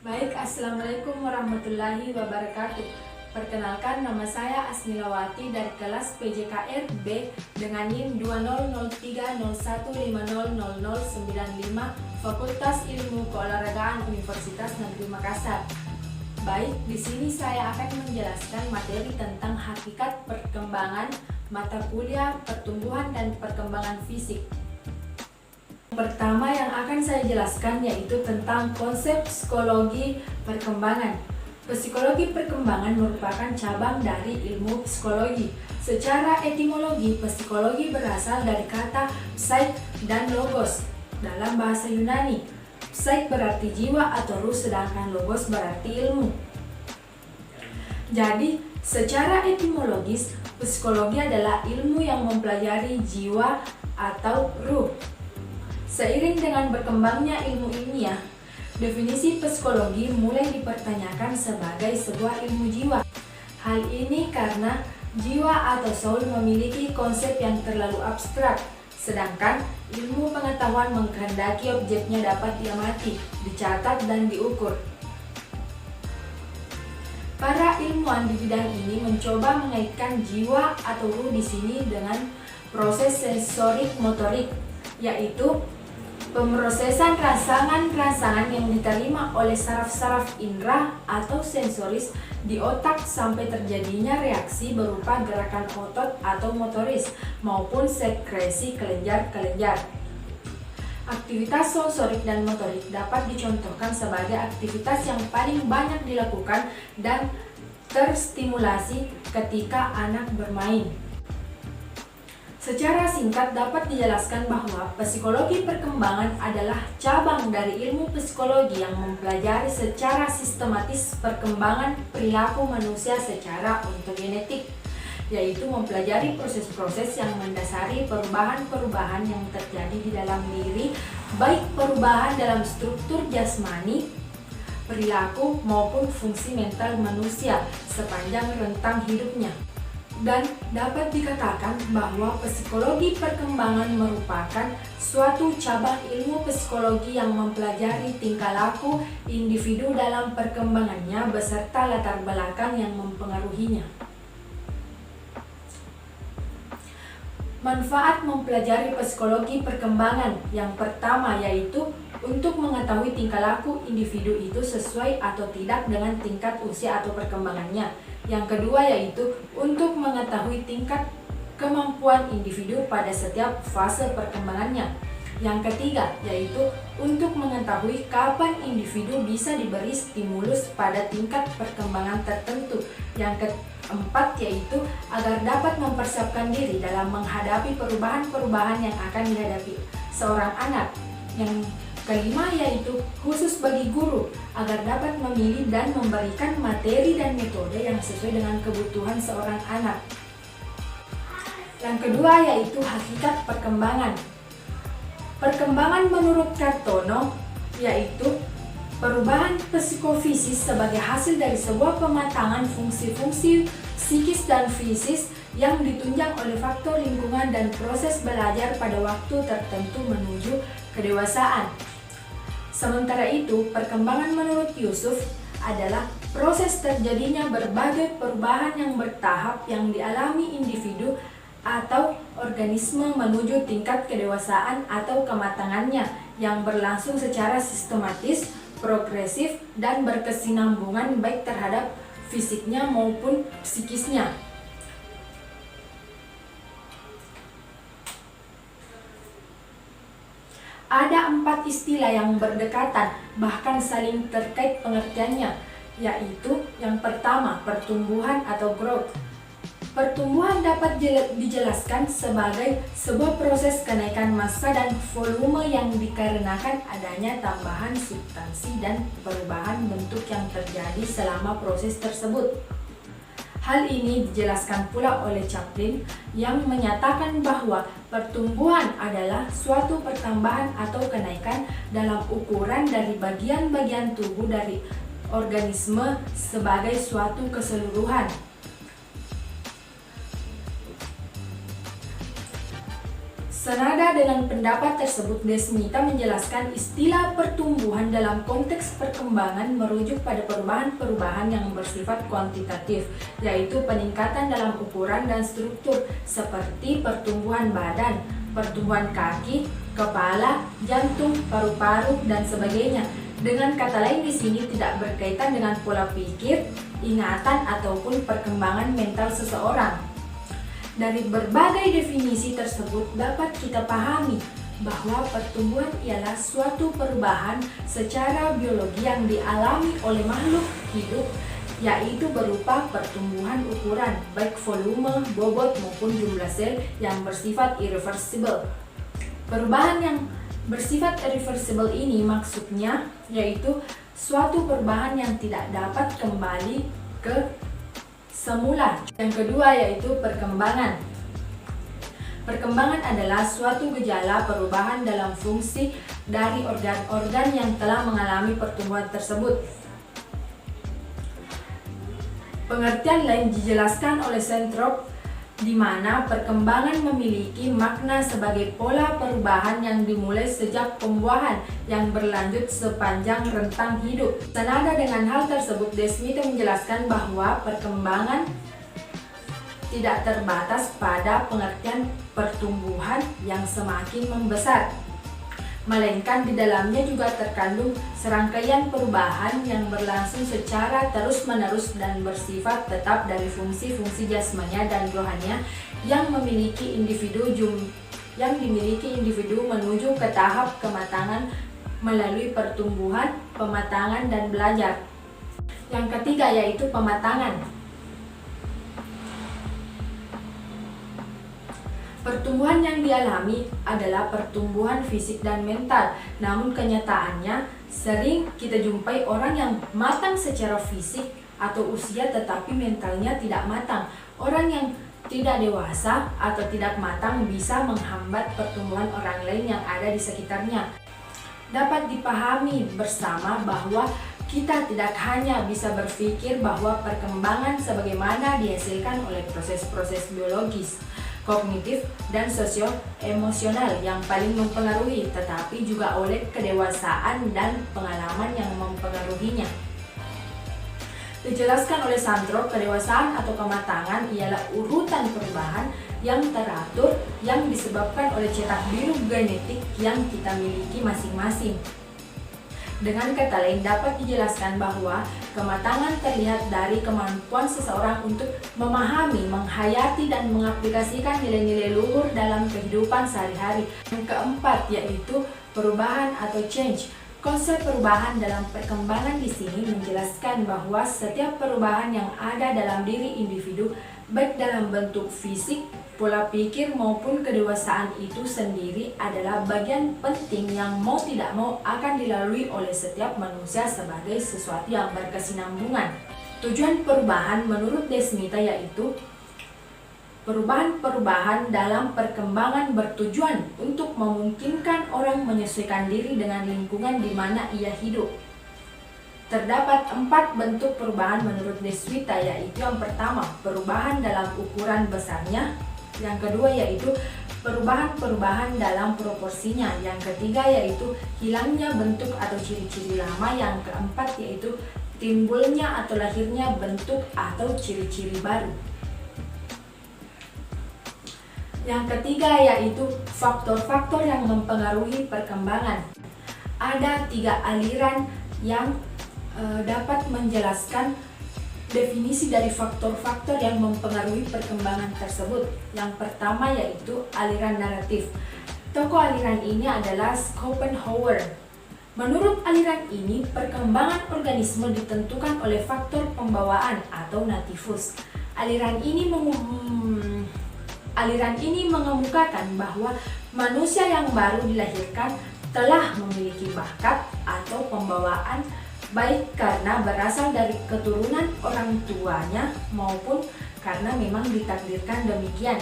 Baik, Assalamualaikum warahmatullahi wabarakatuh. Perkenalkan, nama saya Asmilawati dari kelas PJKR B dengan NIM 200301500095 Fakultas Ilmu Keolahragaan Universitas Negeri Makassar. Baik, di sini saya akan menjelaskan materi tentang hakikat perkembangan mata kuliah pertumbuhan dan perkembangan fisik. Pertama yang akan saya jelaskan yaitu tentang konsep psikologi perkembangan. Psikologi perkembangan merupakan cabang dari ilmu psikologi. Secara etimologi, psikologi berasal dari kata psyche dan logos dalam bahasa Yunani. Psyche berarti jiwa atau ruh, sedangkan logos berarti ilmu. Jadi, secara etimologis, psikologi adalah ilmu yang mempelajari jiwa atau ruh. Seiring dengan berkembangnya ilmu ilmiah, definisi psikologi mulai dipertanyakan sebagai sebuah ilmu jiwa. Hal ini karena jiwa atau soul memiliki konsep yang terlalu abstrak, sedangkan ilmu pengetahuan mengkehendaki objeknya dapat diamati, dicatat, dan diukur. Para ilmuwan di bidang ini mencoba mengaitkan jiwa atau ruh di sini dengan proses sensorik motorik, yaitu pemrosesan rangsangan-rangsangan yang diterima oleh saraf-saraf indera atau sensoris di otak sampai terjadinya reaksi berupa gerakan otot atau motoris maupun sekresi kelenjar-kelenjar. Aktivitas sensorik dan motorik dapat dicontohkan sebagai aktivitas yang paling banyak dilakukan dan terstimulasi ketika anak bermain. Secara singkat dapat dijelaskan bahwa psikologi perkembangan adalah cabang dari ilmu psikologi yang mempelajari secara sistematis perkembangan perilaku manusia secara ontogenetik, yaitu mempelajari proses-proses yang mendasari perubahan-perubahan yang terjadi di dalam diri, baik perubahan dalam struktur jasmani, perilaku maupun fungsi mental manusia sepanjang rentang hidupnya. Dan dapat dikatakan bahwa psikologi perkembangan merupakan suatu cabang ilmu psikologi yang mempelajari tingkah laku individu dalam perkembangannya beserta latar belakang yang mempengaruhinya. Manfaat mempelajari psikologi perkembangan yang pertama yaitu untuk mengetahui tingkah laku individu itu sesuai atau tidak dengan tingkat usia atau perkembangannya. Yang kedua yaitu untuk mengetahui tingkat kemampuan individu pada setiap fase perkembangannya. Yang ketiga yaitu untuk mengetahui kapan individu bisa diberi stimulus pada tingkat perkembangan tertentu. Yang keempat yaitu agar dapat mempersiapkan diri dalam menghadapi perubahan-perubahan yang akan dihadapi seorang anak. Yang kelima yaitu khusus bagi guru agar dapat memilih dan memberikan materi dan metode yang sesuai dengan kebutuhan seorang anak. Yang kedua yaitu hakikat perkembangan. Perkembangan menurut Kartono yaitu perubahan psikofisis sebagai hasil dari sebuah pematangan fungsi-fungsi psikis dan fisis yang ditunjang oleh faktor lingkungan dan proses belajar pada waktu tertentu menuju kedewasaan. Sementara itu, perkembangan menurut Yusuf adalah proses terjadinya berbagai perubahan yang bertahap yang dialami individu atau organisme menuju tingkat kedewasaan atau kematangannya yang berlangsung secara sistematis, progresif, dan berkesinambungan baik terhadap fisiknya maupun psikisnya. Ada 4 istilah yang berdekatan, bahkan saling terkait pengertiannya, yaitu yang pertama, pertumbuhan atau growth. Pertumbuhan dapat dijelaskan sebagai sebuah proses kenaikan massa dan volume yang dikarenakan adanya tambahan substansi dan perubahan bentuk yang terjadi selama proses tersebut. Hal ini dijelaskan pula oleh Chaplin yang menyatakan bahwa pertumbuhan adalah suatu pertambahan atau kenaikan dalam ukuran dari bagian-bagian tubuh dari organisme sebagai suatu keseluruhan. Senada dengan pendapat tersebut, Desmita menjelaskan istilah pertumbuhan dalam konteks perkembangan merujuk pada perubahan-perubahan yang bersifat kuantitatif, yaitu peningkatan dalam ukuran dan struktur seperti pertumbuhan badan, pertumbuhan kaki, kepala, jantung, paru-paru, dan sebagainya. Dengan kata lain, di sini tidak berkaitan dengan pola pikir, ingatan, ataupun perkembangan mental seseorang. Dari berbagai definisi tersebut dapat kita pahami bahwa pertumbuhan ialah suatu perubahan secara biologi yang dialami oleh makhluk hidup, yaitu berupa pertumbuhan ukuran, baik volume, bobot maupun jumlah sel yang bersifat irreversible. Perubahan yang bersifat irreversible ini maksudnya yaitu suatu perubahan yang tidak dapat kembali ke semula. Yang kedua yaitu perkembangan. Perkembangan adalah suatu gejala perubahan dalam fungsi dari organ-organ yang telah mengalami pertumbuhan tersebut. Pengertian lain dijelaskan oleh Centrop, di mana perkembangan memiliki makna sebagai pola perubahan yang dimulai sejak pembuahan yang berlanjut sepanjang rentang hidup. Senada dengan hal tersebut, Desmita menjelaskan bahwa perkembangan tidak terbatas pada pengertian pertumbuhan yang semakin membesar, melainkan di dalamnya juga terkandung serangkaian perubahan yang berlangsung secara terus-menerus dan bersifat tetap dari fungsi-fungsi jasmania dan rohania yang dimiliki individu menuju ke tahap kematangan melalui pertumbuhan, pematangan, dan belajar. Yang ketiga yaitu pematangan. Pertumbuhan yang dialami adalah pertumbuhan fisik dan mental, namun kenyataannya sering kita jumpai orang yang matang secara fisik atau usia tetapi mentalnya tidak matang. Orang yang tidak dewasa atau tidak matang bisa menghambat pertumbuhan orang lain yang ada di sekitarnya. Dapat dipahami bersama bahwa kita tidak hanya bisa berpikir bahwa perkembangan sebagaimana dihasilkan oleh proses-proses biologis, kognitif, dan sosio-emosional yang paling mempengaruhi, tetapi juga oleh kedewasaan dan pengalaman yang mempengaruhinya. Dijelaskan oleh Centrop, kedewasaan atau kematangan ialah urutan perubahan yang teratur yang disebabkan oleh cetak biru genetik yang kita miliki masing-masing. Dengan kata lain, dapat dijelaskan bahwa kematangan terlihat dari kemampuan seseorang untuk memahami, menghayati, dan mengaplikasikan nilai-nilai luhur dalam kehidupan sehari-hari. Yang keempat yaitu perubahan atau change. Konsep perubahan dalam perkembangan di sini menjelaskan bahwa setiap perubahan yang ada dalam diri individu, baik dalam bentuk fisik, pola pikir maupun kedewasaan itu sendiri adalah bagian penting yang mau tidak mau akan dilalui oleh setiap manusia sebagai sesuatu yang berkesinambungan. Tujuan perubahan menurut Desmita yaitu perubahan-perubahan dalam perkembangan bertujuan untuk memungkinkan orang menyesuaikan diri dengan lingkungan di mana ia hidup. Terdapat 4 bentuk perubahan menurut Desmita, yaitu yang pertama, perubahan dalam ukuran besarnya. Yang kedua yaitu perubahan-perubahan dalam proporsinya. Yang ketiga yaitu hilangnya bentuk atau ciri-ciri lama. Yang keempat yaitu timbulnya atau lahirnya bentuk atau ciri-ciri baru. Yang ketiga yaitu faktor-faktor yang mempengaruhi perkembangan. Ada 3 aliran yang dapat menjelaskan definisi dari faktor-faktor yang mempengaruhi perkembangan tersebut. Yang pertama yaitu aliran naratif. Tokoh aliran ini adalah Schopenhauer. Menurut aliran ini, perkembangan organisme ditentukan oleh faktor pembawaan atau nativus. Aliran ini mengemukakan bahwa manusia yang baru dilahirkan telah memiliki bakat atau pembawaan, baik karena berasal dari keturunan orang tuanya maupun karena memang ditakdirkan demikian.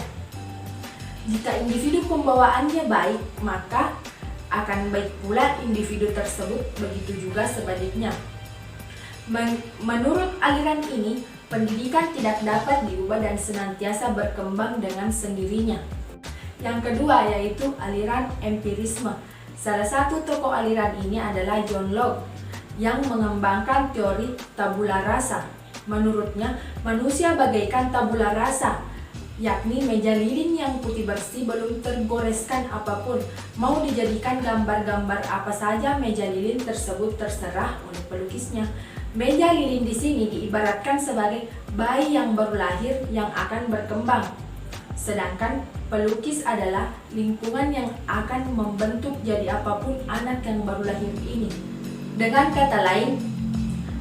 Jika individu pembawaannya baik, maka akan baik pula individu tersebut, begitu juga sebaliknya. Menurut aliran ini, pendidikan tidak dapat diubah dan senantiasa berkembang dengan sendirinya. Yang kedua yaitu aliran empirisme. Salah satu tokoh aliran ini adalah John Locke yang mengembangkan teori tabula rasa. Menurutnya, manusia bagaikan tabula rasa, yakni meja lilin yang putih bersih belum tergoreskan apapun. Mau dijadikan gambar-gambar apa saja meja lilin tersebut terserah oleh pelukisnya. Meja lilin di sini diibaratkan sebagai bayi yang baru lahir yang akan berkembang. Sedangkan pelukis adalah lingkungan yang akan membentuk jadi apapun anak yang baru lahir ini. Dengan kata lain,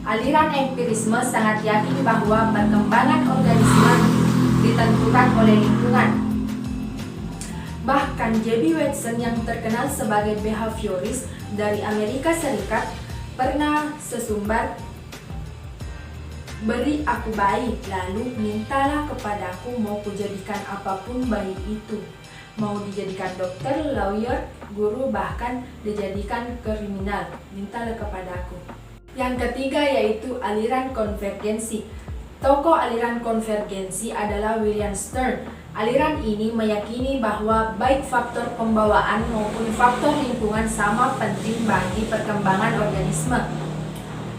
aliran empirisme sangat yakin bahwa perkembangan organisme ditentukan oleh lingkungan. Bahkan J.B. Watson yang terkenal sebagai behaviorist dari Amerika Serikat pernah sesumbar, "Beri aku bayi, lalu mintalah kepadaku mau kujadikan apapun bayi itu. Mau dijadikan dokter, lawyer, guru, bahkan dijadikan kriminal, mintalah kepadaku." Yang ketiga yaitu aliran konvergensi. Tokoh aliran konvergensi adalah William Stern. Aliran ini meyakini bahwa baik faktor pembawaan maupun faktor lingkungan sama penting bagi perkembangan organisme.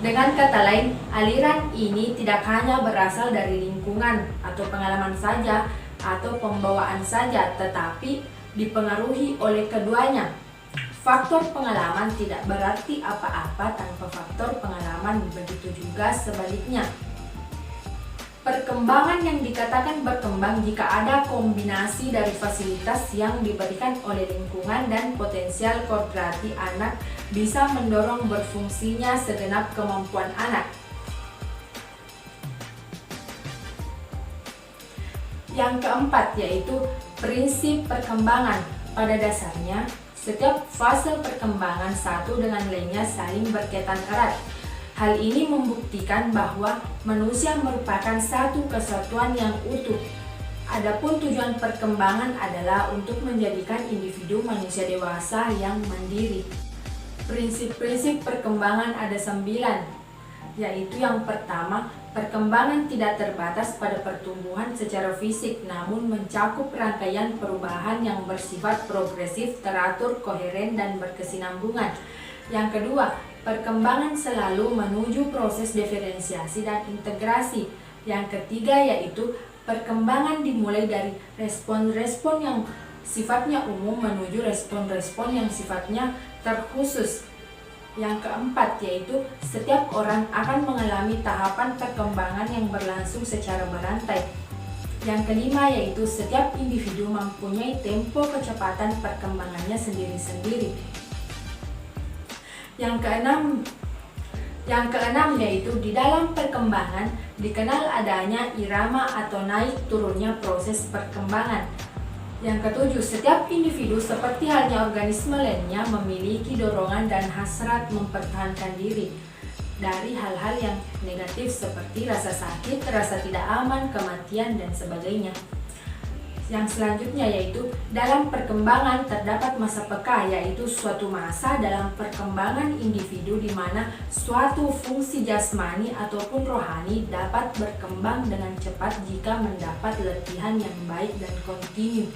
Dengan kata lain, aliran ini tidak hanya berasal dari lingkungan atau pengalaman saja atau pembawaan saja, tetapi dipengaruhi oleh keduanya. Faktor pengalaman tidak berarti apa-apa tanpa faktor pengalaman, begitu juga sebaliknya. Perkembangan yang dikatakan berkembang jika ada kombinasi dari fasilitas yang diberikan oleh lingkungan dan potensial kodrati anak bisa mendorong berfungsinya segenap kemampuan anak. Yang keempat yaitu prinsip perkembangan. Pada dasarnya, setiap fase perkembangan satu dengan lainnya saling berkaitan erat. Hal ini membuktikan bahwa manusia merupakan satu kesatuan yang utuh. Adapun tujuan perkembangan adalah untuk menjadikan individu manusia dewasa yang mandiri. Prinsip-prinsip perkembangan ada 9, yaitu yang pertama, perkembangan tidak terbatas pada pertumbuhan secara fisik, namun mencakup rangkaian perubahan yang bersifat progresif, teratur, koheren, dan berkesinambungan. Yang kedua, perkembangan selalu menuju proses diferensiasi dan integrasi. Yang ketiga yaitu perkembangan dimulai dari respon-respon yang sifatnya umum menuju respon-respon yang sifatnya terkhusus. Yang keempat yaitu setiap orang akan mengalami tahapan perkembangan yang berlangsung secara berantai. Yang kelima yaitu setiap individu mempunyai tempo kecepatan perkembangannya sendiri-sendiri. Yang keenam yaitu di dalam perkembangan dikenal adanya irama atau naik turunnya proses perkembangan. Yang ketujuh, setiap individu seperti halnya organisme lainnya memiliki dorongan dan hasrat mempertahankan diri dari hal-hal yang negatif seperti rasa sakit, rasa tidak aman, kematian, dan sebagainya. Yang selanjutnya yaitu dalam perkembangan terdapat masa peka, yaitu suatu masa dalam perkembangan individu di mana suatu fungsi jasmani ataupun rohani dapat berkembang dengan cepat jika mendapat latihan yang baik dan kontinu.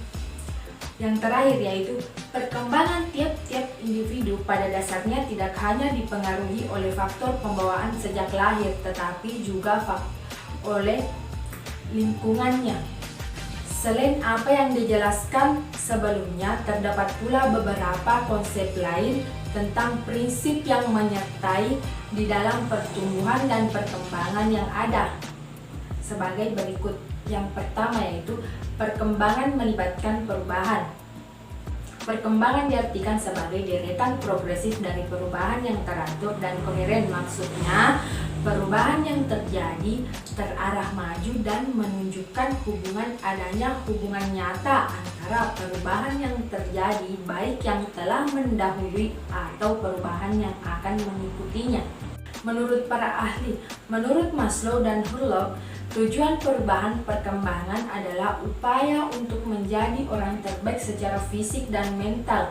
Yang terakhir yaitu perkembangan tiap-tiap individu pada dasarnya tidak hanya dipengaruhi oleh faktor pembawaan sejak lahir, tetapi juga oleh lingkungannya. Selain apa yang dijelaskan sebelumnya, terdapat pula beberapa konsep lain tentang prinsip yang menyertai di dalam pertumbuhan dan perkembangan yang ada sebagai berikut. Yang pertama yaitu perkembangan melibatkan perubahan. Perkembangan diartikan sebagai deretan progresif dari perubahan yang teratur dan koheren. Maksudnya, perubahan yang terjadi terarah maju dan menunjukkan adanya hubungan nyata antara perubahan yang terjadi baik yang telah mendahului atau perubahan yang akan mengikutinya. Menurut para ahli, menurut Maslow dan Hurlock, tujuan perubahan perkembangan adalah upaya untuk menjadi orang terbaik secara fisik dan mental.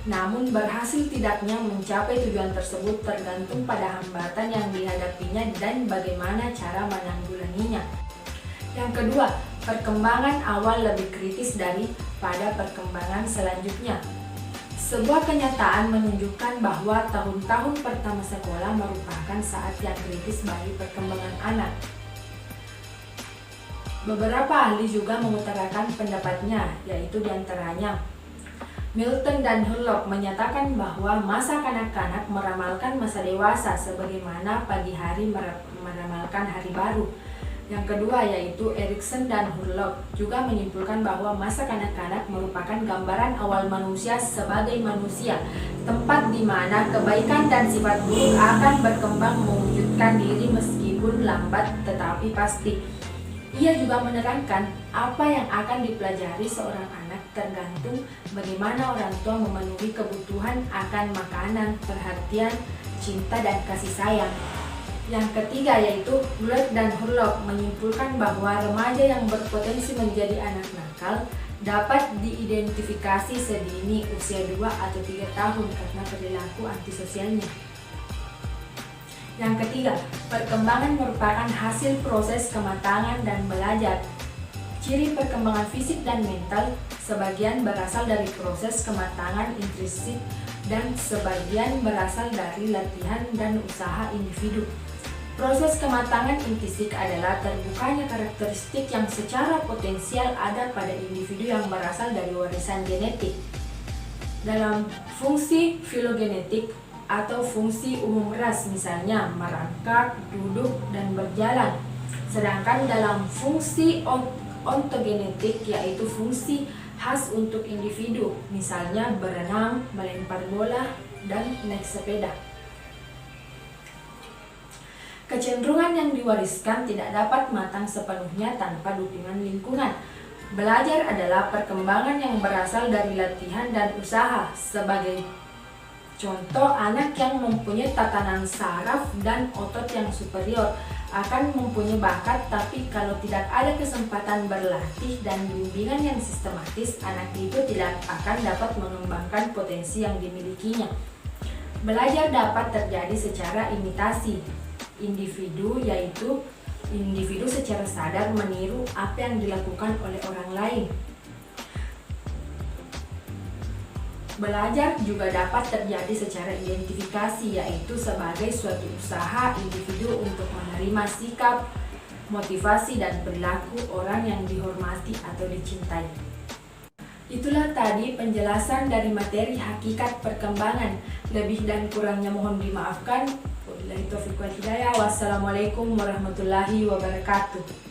Namun berhasil tidaknya mencapai tujuan tersebut tergantung pada hambatan yang dihadapinya dan bagaimana cara menanggulanginya. Yang kedua, perkembangan awal lebih kritis dari pada perkembangan selanjutnya. Sebuah kenyataan menunjukkan bahwa tahun-tahun pertama sekolah merupakan saat yang kritis bagi perkembangan anak. Beberapa ahli juga mengutarakan pendapatnya, yaitu diantaranya Milton dan Hurlock menyatakan bahwa masa kanak-kanak meramalkan masa dewasa sebagaimana pagi hari meramalkan hari baru. Yang kedua yaitu Erikson dan Hurlock juga menyimpulkan bahwa masa kanak-kanak merupakan gambaran awal manusia sebagai manusia, tempat di mana kebaikan dan sifat buruk akan berkembang mewujudkan diri meskipun lambat tetapi pasti. Ia juga menerangkan apa yang akan dipelajari seorang anak tergantung bagaimana orang tua memenuhi kebutuhan akan makanan, perhatian, cinta, dan kasih sayang. Yang ketiga yaitu Gould dan Hurlock menyimpulkan bahwa remaja yang berpotensi menjadi anak nakal dapat diidentifikasi sedini usia 2 atau 3 tahun karena perilaku antisosialnya. Yang ketiga, perkembangan merupakan hasil proses kematangan dan belajar. Ciri perkembangan fisik dan mental sebagian berasal dari proses kematangan intrinsik dan sebagian berasal dari latihan dan usaha individu. Proses kematangan intrinsik adalah terbukanya karakteristik yang secara potensial ada pada individu yang berasal dari warisan genetik. Dalam fungsi filogenetik atau fungsi umum ras, misalnya merangkak, duduk, dan berjalan. Sedangkan dalam fungsi ontogenetik yaitu fungsi khas untuk individu, misalnya berenang, melempar bola, dan naik sepeda. Kecenderungan yang diwariskan tidak dapat matang sepenuhnya tanpa dukungan lingkungan. Belajar adalah perkembangan yang berasal dari latihan dan usaha. Sebagai contoh, anak yang mempunyai tatanan saraf dan otot yang superior akan mempunyai bakat, tapi kalau tidak ada kesempatan berlatih dan bimbingan yang sistematis, anak itu tidak akan dapat mengembangkan potensi yang dimilikinya. Belajar dapat terjadi secara imitasi individu, yaitu individu secara sadar meniru apa yang dilakukan oleh orang lain. Belajar juga dapat terjadi secara identifikasi, yaitu sebagai suatu usaha individu untuk menerima sikap, motivasi, dan perilaku orang yang dihormati atau dicintai. Itulah tadi penjelasan dari materi hakikat perkembangan. Lebih dan kurangnya mohon dimaafkan. Wabillahi taufiq wal hidayah. Wassalamualaikum warahmatullahi wabarakatuh.